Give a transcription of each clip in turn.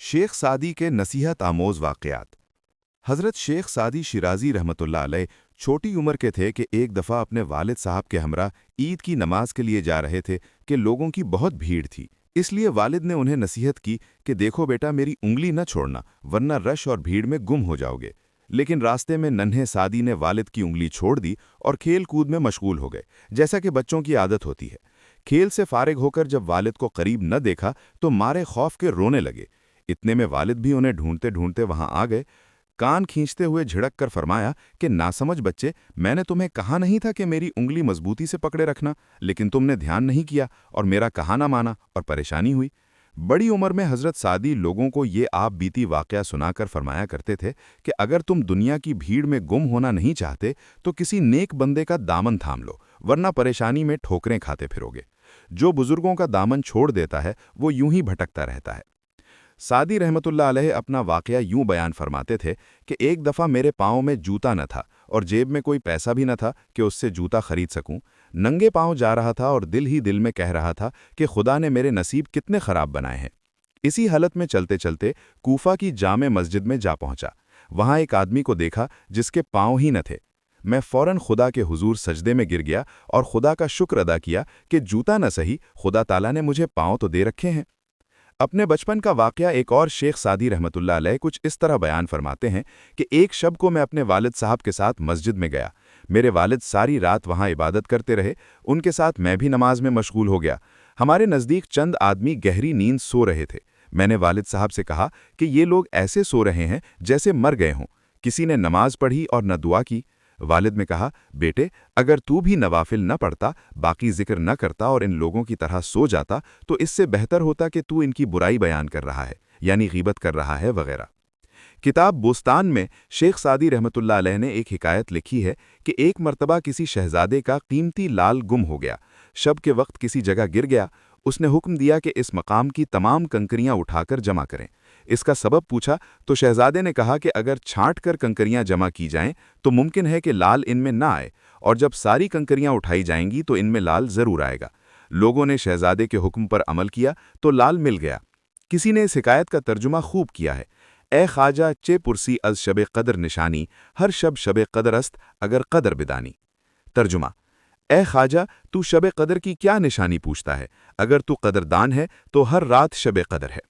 शेख सादी के नसीहत आमोज वाक़यात। हज़रत शेख सादी शिराज़ी रहमतुल्लाह अलैह छोटी उम्र के थे कि एक दफ़ा अपने वालिद साहब के हमरा ईद की नमाज के लिए जा रहे थे कि लोगों की बहुत भीड़ थी। इसलिए वालिद ने उन्हें नसीहत की कि देखो बेटा, मेरी उंगली न छोड़ना, वरना रश और भीड़ में गुम हो जाओगे। लेकिन रास्ते में नन्हे सादी ने वालिद की उंगली छोड़ दी और खेल कूद में मशगूल हो गए, जैसा कि बच्चों की आदत होती है। खेल से फारिग होकर जब वालिद को करीब न देखा तो मारे खौफ के रोने लगे। इतने में वालिद भी उन्हें ढूंढते ढूंढते वहां आ गए। कान खींचते हुए झिड़क कर फरमाया कि नासमझ बच्चे, मैंने तुम्हें कहा नहीं था कि मेरी उंगली मजबूती से पकड़े रखना, लेकिन तुमने ध्यान नहीं किया और मेरा कहा ना माना और परेशानी हुई। बड़ी उम्र में हजरत सादी लोगों को ये आप बीती वाकया सुनाकर फरमाया करते थे कि अगर तुम दुनिया की भीड़ में गुम होना नहीं चाहते तो किसी नेक बंदे का दामन थाम लो, वरना परेशानी में ठोकरें खाते फिरोगे। जो बुजुर्गों का दामन छोड़ देता है वो यूं ही भटकता रहता है। सादी रहमतुल्लाह अलैह अपना वाकया यूं बयान फरमाते थे कि एक दफ़ा मेरे पाँव में जूता न था और जेब में कोई पैसा भी न था कि उससे जूता खरीद सकूं। नंगे पाँव जा रहा था और दिल ही दिल में कह रहा था कि खुदा ने मेरे नसीब कितने ख़राब बनाए हैं। इसी हालत में चलते चलते कूफा की जामे मस्जिद में जा पहुंचा। वहां एक आदमी को देखा जिसके पाँव ही न थे। मैं फ़ौरन खुदा के हुजूर सजदे में गिर गया और खुदा का शुक्र अदा किया कि जूता न सही, खुदा ताला ने मुझे पाँव तो दे रखे हैं। अपने बचपन का वाकया एक और शेख सादी रहमतुल्लाह अलैह कुछ इस तरह बयान फरमाते हैं कि एक शब को मैं अपने वालिद साहब के साथ मस्जिद में गया। मेरे वालिद सारी रात वहां इबादत करते रहे, उनके साथ मैं भी नमाज में मशगूल हो गया। हमारे नज़दीक चंद आदमी गहरी नींद सो रहे थे। मैंने वालिद साहब से कहा कि ये लोग ऐसे सो रहे हैं जैसे मर गए हों। किसी ने नमाज पढ़ी और न दुआ की। वालिद ने कहा, बेटे, अगर तू भी नवाफिल न पढ़ता, बाकी जिक्र न करता और इन लोगों की तरह सो जाता तो इससे बेहतर होता कि तू इनकी बुराई बयान कर रहा है, यानी गीबत कर रहा है वगैरह। किताब बोस्तान में शेख सादी रहमतुल्लाह अलैह ने एक हिकायत लिखी है कि एक मर्तबा किसी शहजादे का कीमती लाल गुम हो गया। शब के वक्त किसी जगह गिर गया। उसने हुक्म दिया कि इस मकाम की तमाम कंकरियां उठाकर जमा करें। इसका सबब पूछा तो शहजादे ने कहा कि अगर छांट कर कंकरियां जमा की जाएं तो मुमकिन है कि लाल इनमें ना आए, और जब सारी कंकरियां उठाई जाएंगी तो इनमें लाल जरूर आएगा। लोगों ने शहजादे के हुक्म पर अमल किया तो लाल मिल गया। किसी ने इस हिकायत का तर्जुमा खूब किया है, ए ख्वाजा चे पुरसी अज शब कदर निशानी, हर शब शब कदर अस्त अगर कदर बिदानी। तर्जुमा, ए ख्वाजा, तू शब कदर की क्या निशानी पूछता है? अगर तू कदरदान है तो हर रात शब कदर है।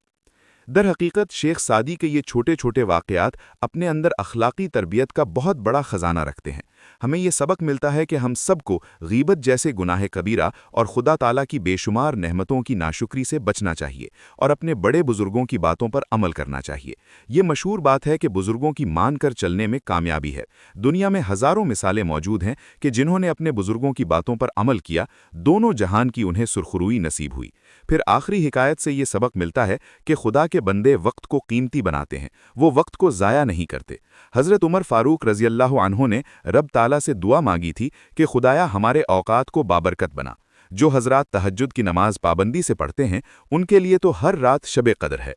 दर हकीकत शेख सादी के ये छोटे छोटे वाक़यात अपने अंदर अखलाकी तरबियत का बहुत बड़ा ख़जाना रखते हैं। हमें ये सबक मिलता है कि हम सबको गीबत जैसे गुनाह कबीरा और खुदा ताला की बेशुमार नेमतों की नाशुक्री से बचना चाहिए और अपने बड़े बुजुर्गों की बातों पर अमल करना चाहिए। ये मशहूर बात है कि बुजुर्गों की मान कर चलने में कामयाबी है। दुनिया में हज़ारों मिसालें मौजूद हैं कि जिन्होंने अपने बुजुर्गों की बातों पर अमल किया, दोनों जहान की उन्हें सुरखरुई नसीब हुई। फिर आखिरी हिकायत से ये सबक मिलता है कि खुदा के बंदे वक्त को कीमती बनाते हैं, वो वक्त को ज़ाया नहीं करते। हज़रत उमर फ़ारूक रज़ियल्लाहु अन्हु ने रब ताला से दुआ मांगी थी कि खुदाया हमारे औकात को बाबरकत बना। जो हज़रात तहज्जुद की नमाज पाबंदी से पढ़ते हैं उनके लिए तो हर रात शब कदर है।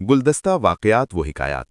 गुलदस्ता वाक़यात व हिकायात।